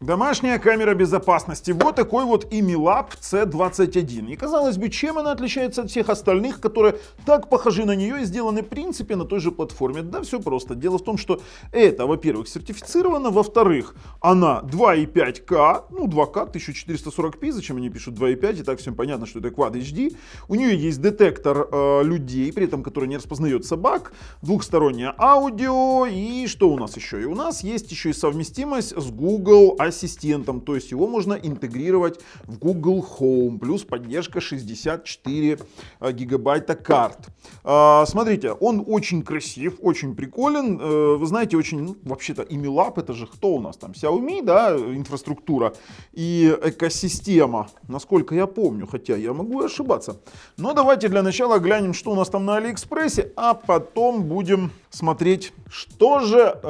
Домашняя камера безопасности. Вот такой вот Imilab C21. И казалось бы, чем она отличается от всех остальных, которые так похожи на нее и сделаны в принципе на той же платформе? Да все просто. Дело в том, что это, во-первых, сертифицировано, во-вторых, она 2.5К, ну 2К, 1440p, зачем они пишут 2.5, и так всем понятно, что это Quad HD. У нее есть детектор людей, при этом который не распознает собак, двухстороннее аудио, и что у нас еще? И у нас есть еще и совместимость с Google ассистентом, то есть его можно интегрировать в Google Home, плюс поддержка 64 гигабайта карт. Смотрите, он очень красив, очень приколен, вы знаете, очень, ну, вообще-то Imilab, это же кто у нас там, Xiaomi, да, инфраструктура и экосистема, насколько я помню, хотя я могу ошибаться. Но давайте для начала глянем, что у нас там на Алиэкспрессе, а потом будем смотреть, что же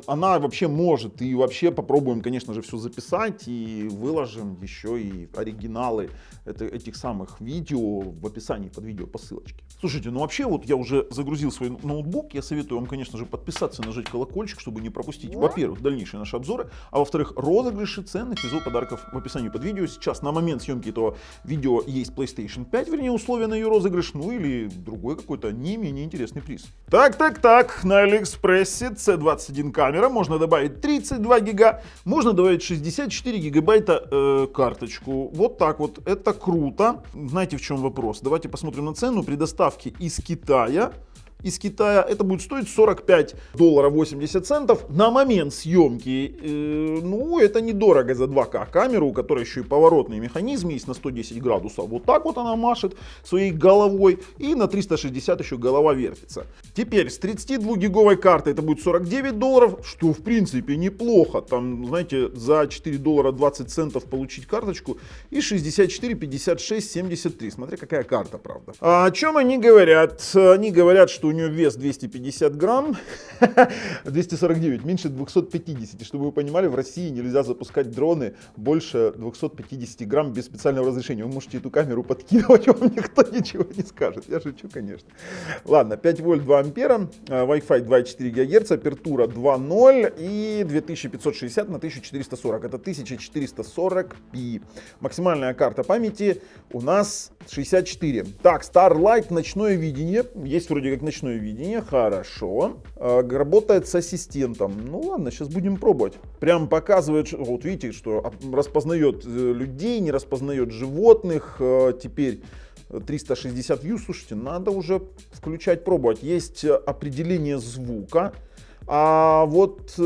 она вообще может, и вообще попробуем, конечно же, все записать и выложим еще и оригиналы этих самых видео в описании под видео по ссылочке. Слушайте, ну вообще вот я уже загрузил свой ноутбук, я советую вам, конечно же, подписаться, нажать колокольчик, чтобы не пропустить, во-первых, дальнейшие наши обзоры, а во-вторых, розыгрыши ценных призов подарков в описании под видео. Сейчас на момент съемки этого видео есть PlayStation 5, вернее условия на ее розыгрыш, ну или другой какой-то не менее интересный приз. Так, на Алиэкспрессе C21 камера, можно добавить 32 гига, можно добавить 64 гигабайта карточку. Вот так вот, это круто. Знаете, в чем вопрос? Давайте посмотрим на цену при доставке из Китая. Это будет стоить $45.80 на момент съемки. Ну, это недорого за 2К камеру, у которой еще и поворотный механизм есть на 110 градусов. Вот так вот она машет своей головой. И на 360 еще голова вертится. Теперь с 32-гиговой картой это будет $49, что в принципе неплохо. Там, знаете, за $4.20 получить карточку и 64, 56, 73. Смотри, какая карта, правда. А о чем они говорят? Они говорят, что у нее вес 250 грамм, 249, меньше 250. Чтобы вы понимали, в России нельзя запускать дроны больше 250 грамм без специального разрешения. Вы можете эту камеру подкидывать, вам никто ничего не скажет. Я шучу, конечно. Ладно, 5 вольт 2 ампера, Wi-Fi 2,4 ГГц, апертура 2.0 и 2560 на 1440. Это 1440p. Максимальная карта памяти у нас 64. Так, Starlight, ночное видение. Есть вроде как ночное видение, хорошо. Работает с ассистентом. Ну ладно, сейчас будем пробовать. Прям показывает, вот видите, что распознает людей, не распознает животных. Теперь 360 view, слушайте, надо уже включать, пробовать. Есть определение звука. А вот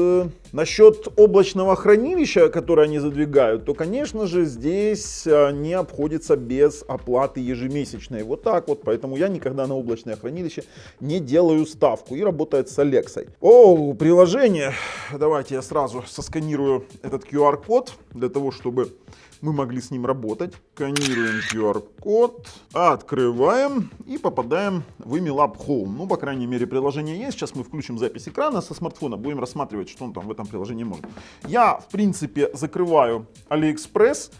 насчет облачного хранилища, которое они задвигают, то, конечно же, здесь не обходится без оплаты ежемесячной. Вот так вот, поэтому я никогда на облачное хранилище не делаю ставку и работает с Алексой. О, приложение. Давайте я сразу сосканирую этот QR-код для того, чтобы мы могли с ним работать. Сканируем QR-код, открываем и попадаем в Imilab Home. Ну, по крайней мере, приложение есть. Сейчас мы включим запись экрана со смартфона, будем рассматривать, что он там в этом приложении может. Я, в принципе, закрываю AliExpress.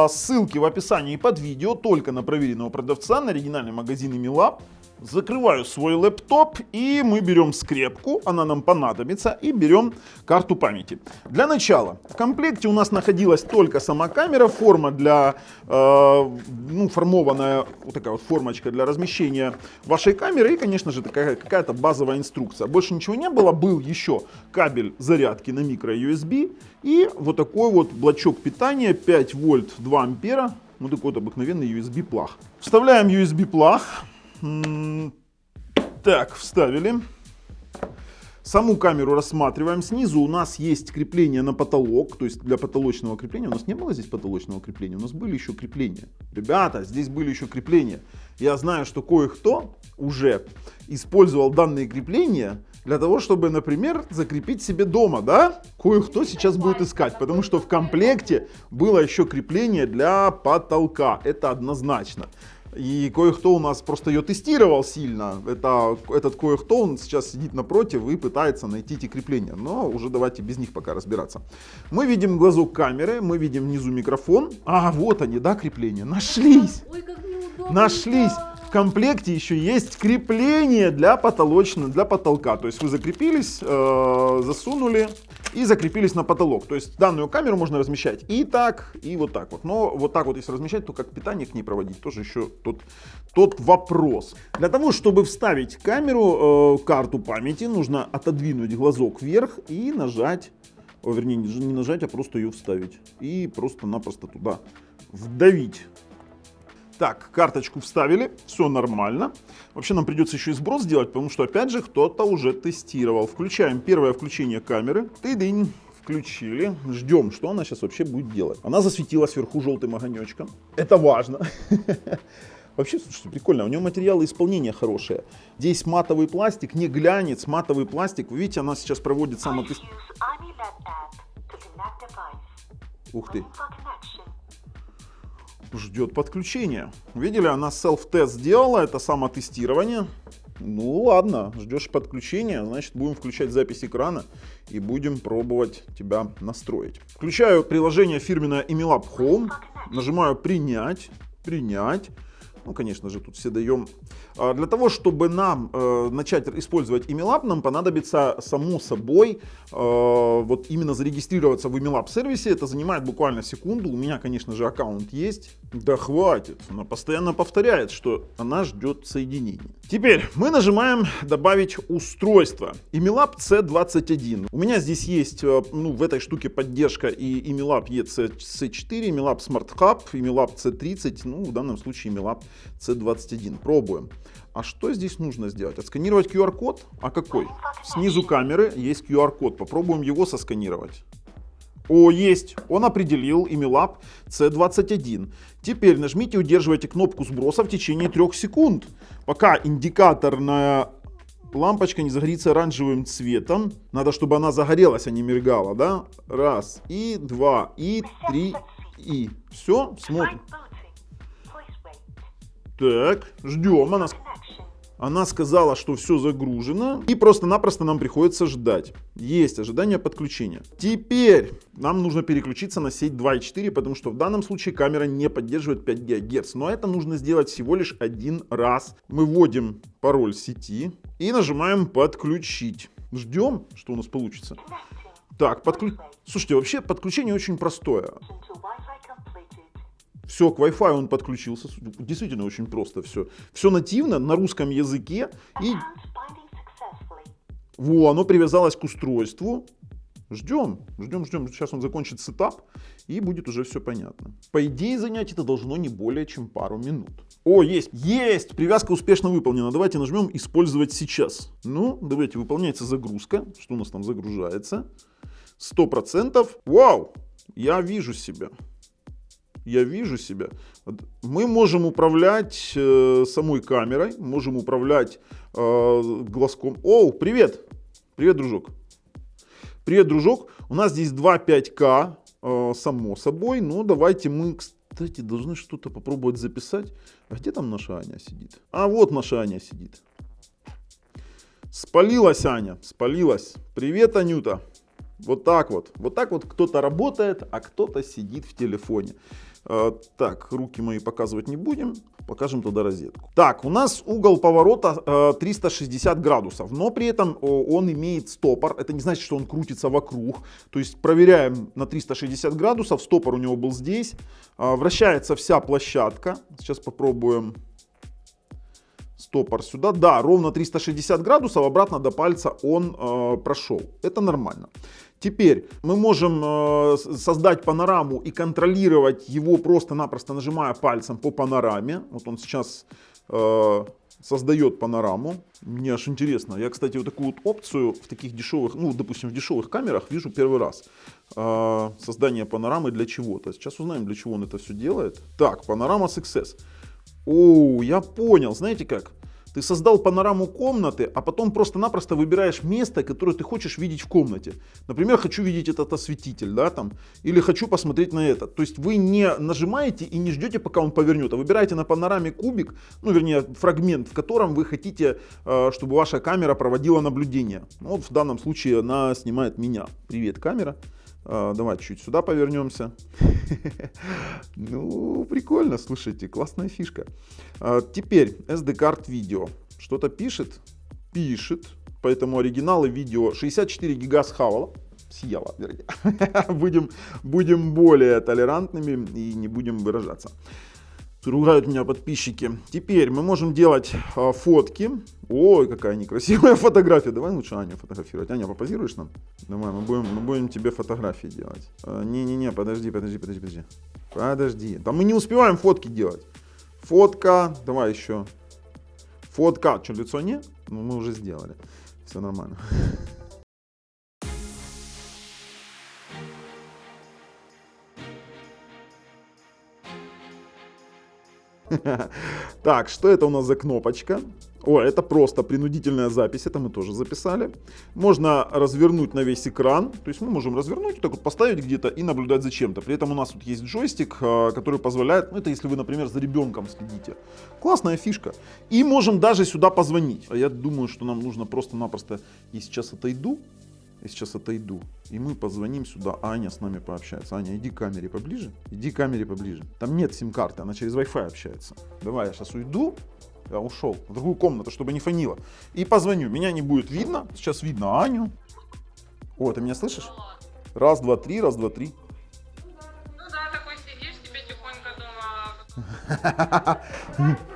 Ссылки в описании под видео, только на проверенного продавца, на оригинальный магазин Imilab. Закрываю свой лэптоп и мы берем скрепку, она нам понадобится, и берем карту памяти. Для начала в комплекте у нас находилась только сама камера, форма для, формованная вот такая вот формочка для размещения вашей камеры и, конечно же, какая-то базовая инструкция. Больше ничего не было, был еще кабель зарядки на micro-USB и вот такой вот блочок питания 5 вольт 2 ампера, вот такой вот обыкновенный USB-плаг. Вставляем USB-плаг. Так, вставили. Саму камеру рассматриваем. Снизу у нас есть крепление на потолок, то есть для потолочного крепления. У нас не было здесь потолочного крепления, у нас были еще крепления. Ребята, здесь были еще крепления. Я знаю, что кое-кто уже использовал данные крепления для того, чтобы, например, закрепить себе дома, да? Кое-кто сейчас будет искать, потому что в комплекте было еще крепление для потолка. Это однозначно. И кое-кто у нас просто ее тестировал сильно. Этот кое-кто, он сейчас сидит напротив и пытается найти эти крепления. Но уже давайте без них пока разбираться. Мы видим глазок камеры, мы видим внизу микрофон. А, вот они, да, крепления. Нашлись. Ой, как неудобно. Нашлись. В комплекте еще есть крепление для потолка. То есть вы закрепились, засунули и закрепились на потолок. То есть данную камеру можно размещать и так, и вот так вот. Но вот так вот если размещать, то как питание к ней проводить, тоже еще тот вопрос. Для того, чтобы вставить камеру, карту памяти, нужно отодвинуть глазок вверх и нажать, вернее не нажать, а просто ее вставить. И просто-напросто туда вдавить. Так, карточку вставили, все нормально. Вообще нам придется еще и сброс сделать, потому что опять же кто-то уже тестировал. Включаем первое включение камеры. Ты-дынь. Включили. Ждем, что она сейчас вообще будет делать. Она засветилась вверху желтым огонечком. Это важно. Вообще, слушайте, прикольно. У него материалы исполнения хорошие. Здесь матовый пластик, не глянец, матовый пластик. Вы видите, она сейчас проводит самотестирование. Ух ты. Ждет подключения. Видели, она селф-тест сделала, это самотестирование. Ну ладно, ждешь подключения, значит будем включать запись экрана и будем пробовать тебя настроить. Включаю приложение фирменное Emilab Home, нажимаю принять. Ну, конечно же, тут все даем. Для того, чтобы нам начать использовать Emilab, нам понадобится, само собой, вот именно зарегистрироваться в Emilab сервисе. Это занимает буквально секунду. У меня, конечно же, аккаунт есть. Да хватит. Она постоянно повторяет, что она ждет соединения. Теперь мы нажимаем «Добавить устройство». Emilab C21. У меня здесь есть, ну, в этой штуке поддержка и Emilab EC4, Emilab Smart Hub, Emilab C30, ну, в данном случае Emilab C21. Пробуем. А что здесь нужно сделать? Отсканировать QR-код? А какой? Снизу камеры есть QR-код. Попробуем его сосканировать. О, есть. Он определил Emilab C21. Теперь нажмите и удерживайте кнопку сброса в течение 3 секунд, пока индикаторная лампочка не загорится оранжевым цветом. Надо, чтобы она загорелась, а не мигала, да? Раз, и два, и три, и... Все, смотрим. Так, ждем. Она сказала, что все загружено. И просто-напросто нам приходится ждать. Есть ожидание подключения. Теперь нам нужно переключиться на сеть 2.4, потому что в данном случае камера не поддерживает 5 ГГц. Но это нужно сделать всего лишь один раз. Мы вводим пароль сети и нажимаем подключить. Ждем, что у нас получится. Так, слушайте, вообще подключение очень простое. Все, к Wi-Fi он подключился. Действительно очень просто все. Все нативно, на русском языке. И оно привязалось к устройству. Ждем. Сейчас он закончит сетап, и будет уже все понятно. По идее, занять это должно не более чем пару минут. О, есть! Привязка успешно выполнена. Давайте нажмем «Использовать сейчас». Ну, давайте, выполняется загрузка. Что у нас там загружается? 100%. Вау! Я вижу себя. Мы можем управлять самой камерой, можем управлять глазком. О, привет! Привет, дружок. У нас здесь 2.5К, само собой. Но давайте мы, кстати, должны что-то попробовать записать. А где там наша Аня сидит? А вот наша Аня сидит. Спалилась Аня, спалилась. Привет, Анюта. Вот так вот кто-то работает, а кто-то сидит в телефоне. Так, руки мои показывать не будем, покажем туда розетку. Так, у нас угол поворота 360 градусов, но при этом он имеет стопор. Это не значит, что он крутится вокруг. То есть проверяем на 360 градусов, стопор у него был здесь. Вращается вся площадка. Сейчас попробуем стопор сюда. Да, ровно 360 градусов, обратно до пальца он прошел. Это нормально. Теперь мы можем создать панораму и контролировать его просто-напросто нажимая пальцем по панораме. Вот он сейчас создает панораму. Мне аж интересно. Я, кстати, вот такую вот опцию в таких дешевых, ну, допустим, в дешевых камерах вижу первый раз. Создание панорамы для чего-то. Сейчас узнаем, для чего он это все делает. Так, панорама Success. О, я понял. Знаете как? Ты создал панораму комнаты, а потом просто-напросто выбираешь место, которое ты хочешь видеть в комнате. Например, хочу видеть этот осветитель, да, там, или хочу посмотреть на это. То есть вы не нажимаете и не ждете, пока он повернет, а выбираете на панораме кубик, ну, вернее, фрагмент, в котором вы хотите, чтобы ваша камера проводила наблюдение. Ну, вот в данном случае она снимает меня. Привет, камера. Давай чуть сюда повернемся. Ну, прикольно, слушайте, классная фишка. Теперь SD-карт видео. Что-то пишет? Пишет. Поэтому оригиналы видео 64 гига схавало. съела, вернее. будем более толерантными и не будем выражаться. Ругают меня подписчики. Теперь мы можем делать фотки. Ой, какая некрасивая фотография. Давай лучше Аню фотографировать. Аня, попозируешь нам? Давай, мы будем тебе фотографии делать. Не-не-не, подожди. Подожди. Там мы не успеваем фотки делать. Фотка. Давай еще. Фотка. Что, лицо нет? Ну, мы уже сделали. Все нормально. Так, что это у нас за кнопочка? О, это просто принудительная запись, это мы тоже записали. Можно развернуть на весь экран, то есть мы можем развернуть, так вот поставить где-то и наблюдать за чем-то. При этом у нас тут есть джойстик, который позволяет, ну это если вы, например, за ребенком следите. Классная фишка. И можем даже сюда позвонить. Я думаю, что нам нужно просто-напросто, я сейчас отойду, и мы позвоним сюда, Аня с нами пообщается. Аня, иди к камере поближе, Там нет сим-карты, она через Wi-Fi общается. Давай, я сейчас уйду, я ушел в другую комнату, чтобы не фонило. И позвоню, меня не будет видно, сейчас видно Аню. О, ты меня слышишь? Раз, два, три. Ну да, такой сидишь, тебе тихонько дома.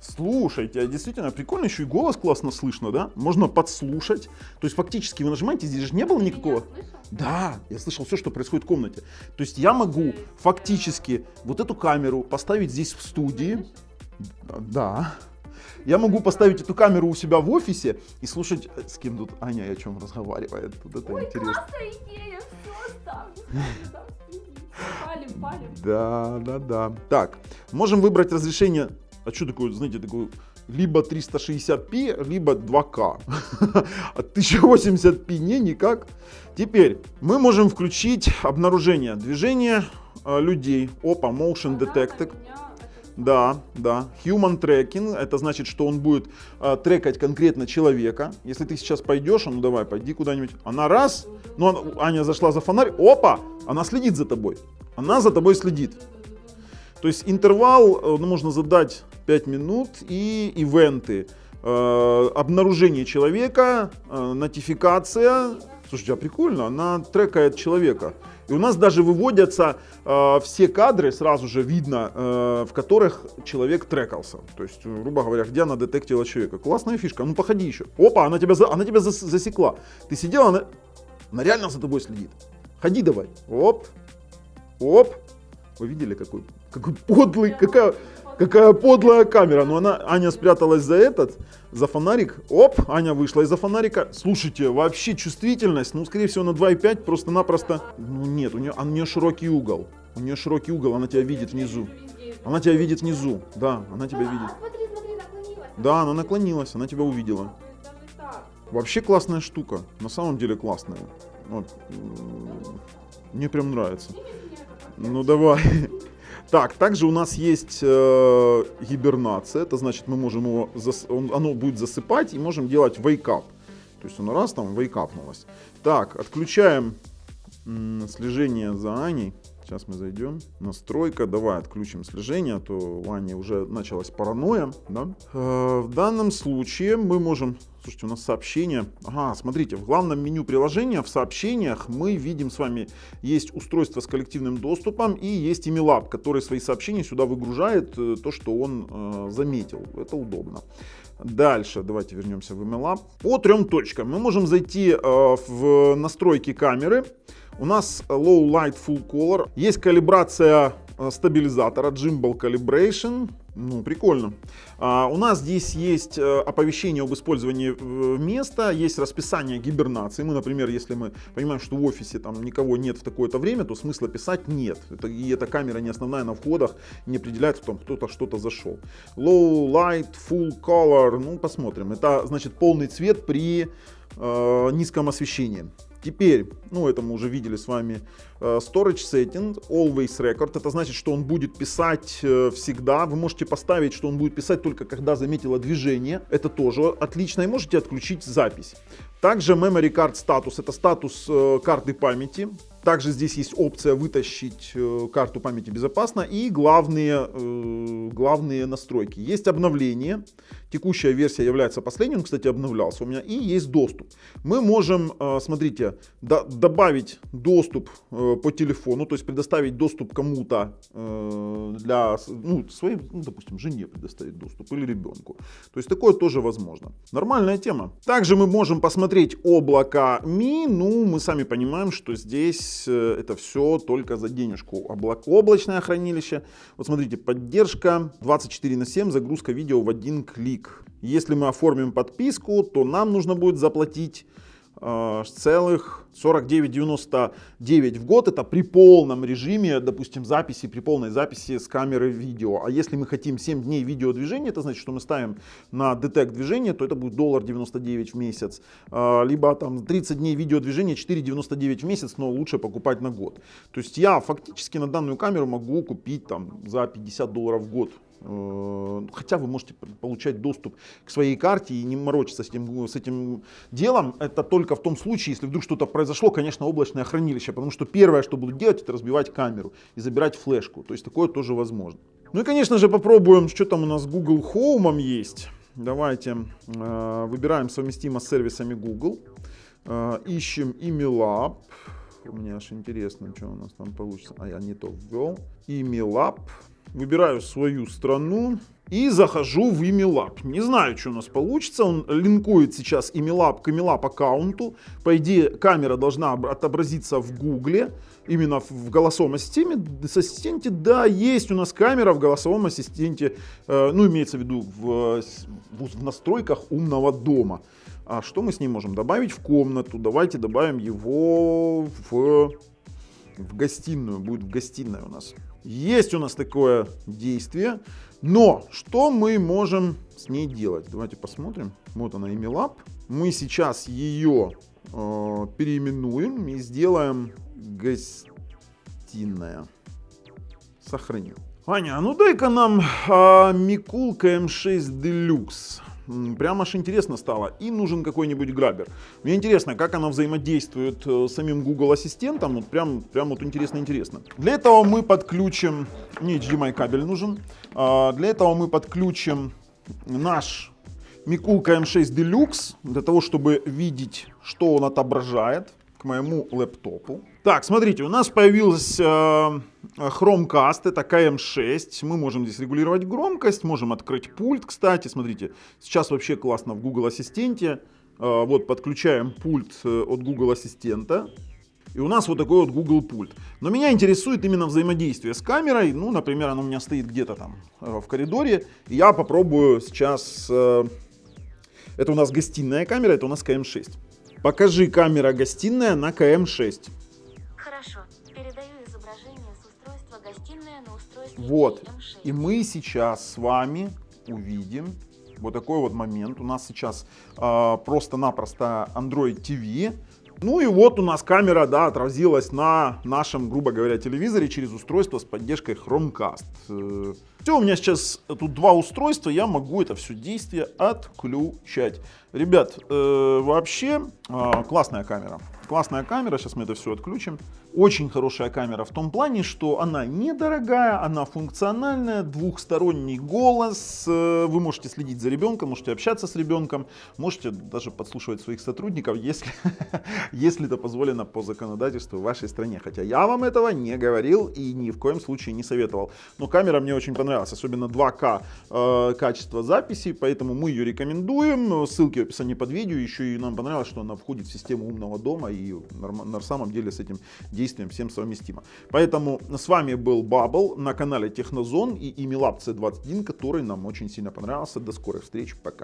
Слушайте, а действительно прикольно, еще и голос классно слышно, да? Можно подслушать. То есть фактически вы нажимаете, здесь же не было никакого... Да, я слышал все, что proисходит в комнате. То есть я могу фактически вот эту камеру поставить здесь в студии. Да. Я могу поставить эту камеру у себя в офисе и слушать, с кем тут Аня о чем разговаривает. Тут это интересно. Классная идея, все ставим. Палим. Да. Так, можем выбрать разрешение. А что такое, знаете, такое, либо 360p, либо 2К. А 1080p никак. Теперь мы можем включить обнаружение движения людей. Опа, motion detected. Да. Human tracking, это значит, что он будет трекать конкретно человека. Если ты сейчас пойдешь, ну давай, пойди куда-нибудь. Она раз, Аня зашла за фонарь, опа, она следит за тобой. Она за тобой следит. То есть интервал можно задать 5 минут и ивенты. Обнаружение человека, нотификация. Слушайте, а прикольно, она трекает человека. И у нас даже выводятся все кадры, сразу же видно, в которых человек трекался. То есть, грубо говоря, где она детектила человека. Классная фишка, ну походи еще. Опа, она тебя засекла. Ты сидела, она реально за тобой следит. Ходи давай. Оп. Вы видели, какой подлый, какая подлая камера. Но Аня спряталась за фонарик. Оп, Аня вышла из-за фонарика. Слушайте, вообще чувствительность, скорее всего, на 2,5 просто-напросто. Нет, у нее широкий угол. Она тебя видит внизу. Да, она тебя видит. Смотри, наклонилась. Да, она наклонилась, она тебя увидела. Вообще классная штука. На самом деле классная. Вот. Мне прям нравится. Ну давай. Так, также у нас есть гибернация, это значит мы можем его, оно будет засыпать и можем делать wake-up. То есть оно раз там wake-upнулось. Так, отключаем слежение за Аней. Сейчас мы зайдем. Настройка. Давай отключим слежение, а то у Ани уже началась паранойя. Да? В данном случае мы можем... Слушайте, у нас сообщения. Ага, смотрите, в главном меню приложения, в сообщениях мы видим с вами, есть устройство с коллективным доступом и есть Emilab, который свои сообщения сюда выгружает, то, что он заметил. Это удобно. Дальше, давайте вернемся в Emilab. По 3 точкам мы можем зайти в настройки камеры. У нас Low Light Full Color. Есть калибрация стабилизатора, Gimbal Calibration. Ну, прикольно. У нас здесь есть оповещение об использовании места, есть расписание гибернации. Мы, например, если мы понимаем, что в офисе там никого нет в такое-то время, то смысла писать нет. И эта камера не основная на входах, не определяет, что там кто-то что-то зашел. Low Light Full Color. Ну, посмотрим. Это значит полный цвет при низком освещении. Теперь, это мы уже видели с вами, Storage Setting, Always Record, это значит, что он будет писать всегда, вы можете поставить, что он будет писать только когда заметило движение, это тоже отлично, и можете отключить запись. Также Memory Card Status, это статус карты памяти, также здесь есть опция вытащить карту памяти безопасно и главные настройки. Есть обновление, Текущая версия является последней, он, кстати, обновлялся у меня, и есть доступ. Мы можем, смотрите, добавить доступ по телефону, то есть предоставить доступ кому-то для, своей, допустим, жене предоставить доступ или ребенку. То есть такое тоже возможно. Нормальная тема. Также мы можем посмотреть облака Ми, мы сами понимаем, что здесь это все только за денежку. Облачное хранилище. Вот смотрите, поддержка 24/7, загрузка видео в один клик. Если мы оформим подписку, то нам нужно будет заплатить целых 49,99 в год. Это при полном режиме, допустим, записи, при полной записи с камеры видео. А если мы хотим 7 дней видеодвижения, это значит, что мы ставим на детект движения, то это будет $1.99 в месяц. Либо там 30 дней видеодвижения, $4,99 в месяц, но лучше покупать на год. То есть я фактически на данную камеру могу купить там за $50 в год. Хотя вы можете получать доступ к своей карте и не морочиться с этим делом. Это только в том случае, если вдруг что-то произошло, конечно, облачное хранилище. Потому что первое, что буду делать, это разбивать камеру и забирать флешку. То есть такое тоже возможно. Ну и, конечно же, попробуем, что там у нас с Google Home есть. Давайте выбираем совместимо с сервисами Google. Ищем Imilab. Мне аж интересно, что у нас там получится. Я не то ввел. Imilab. Выбираю свою страну и захожу в Imilab. Не знаю, что у нас получится. Он линкует сейчас Imilab к Imilab аккаунту. По идее, камера должна отобразиться в Гугле, именно в голосовом ассистенте. Да, есть у нас камера в голосовом ассистенте, имеется в виду в настройках умного дома. А что мы с ним можем добавить в комнату? Давайте добавим его в гостиную. Будет в гостиной у нас. Есть у нас такое действие, но что мы можем с ней делать? Давайте посмотрим. Вот она, Imilab. Мы сейчас ее переименуем и сделаем гостиная. Сохраним. Аня, дай-ка нам Микулка М6 Deluxe. Прям аж интересно стало. И нужен какой-нибудь грабер. Мне интересно, как она взаимодействует с самим Google Ассистентом. Прям вот интересно. Для этого мы подключим... Мне HDMI кабель нужен. Для этого мы подключим наш Микулка М6 Deluxe. Для того, чтобы видеть, что он отображает к моему лэптопу. Так, смотрите, у нас появился Chromecast, это KM6. Мы можем здесь регулировать громкость, можем открыть пульт, кстати. Смотрите, сейчас вообще классно в Google Ассистенте. Вот подключаем пульт от Google Ассистента. И у нас вот такой вот Google пульт. Но меня интересует именно взаимодействие с камерой. Например, она у меня стоит где-то там в коридоре. И я попробую сейчас... Это у нас гостиная камера, это у нас KM6. Покажи камера гостиная на KM6. Хорошо. Передаю изображение с устройства гостиная на устройство Вот. KM6. И мы сейчас с вами увидим вот такой вот момент. У нас сейчас просто-напросто Android TV. И вот у нас камера, отразилась на нашем, грубо говоря, телевизоре через устройство с поддержкой Chromecast. Все, у меня сейчас тут два устройства, я могу это все действие отключать. Ребят, вообще классная камера. Классная камера, сейчас мы это все отключим. Очень хорошая камера в том плане, что она недорогая, она функциональная, двухсторонний голос. Вы можете следить за ребенком, можете общаться с ребенком, можете даже подслушивать своих сотрудников, если это позволено по законодательству в вашей стране. Хотя я вам этого не говорил и ни в коем случае не советовал. Но камера мне очень понравилась, особенно 2К качество записи, поэтому мы ее рекомендуем. Ссылки в описании под видео. Еще и нам понравилось, что она входит в систему умного дома и на самом деле с этим действием всем совместимо. Поэтому с вами был Bubble на канале Технозон и Imilab C21, который нам очень сильно понравился. До скорых встреч, пока.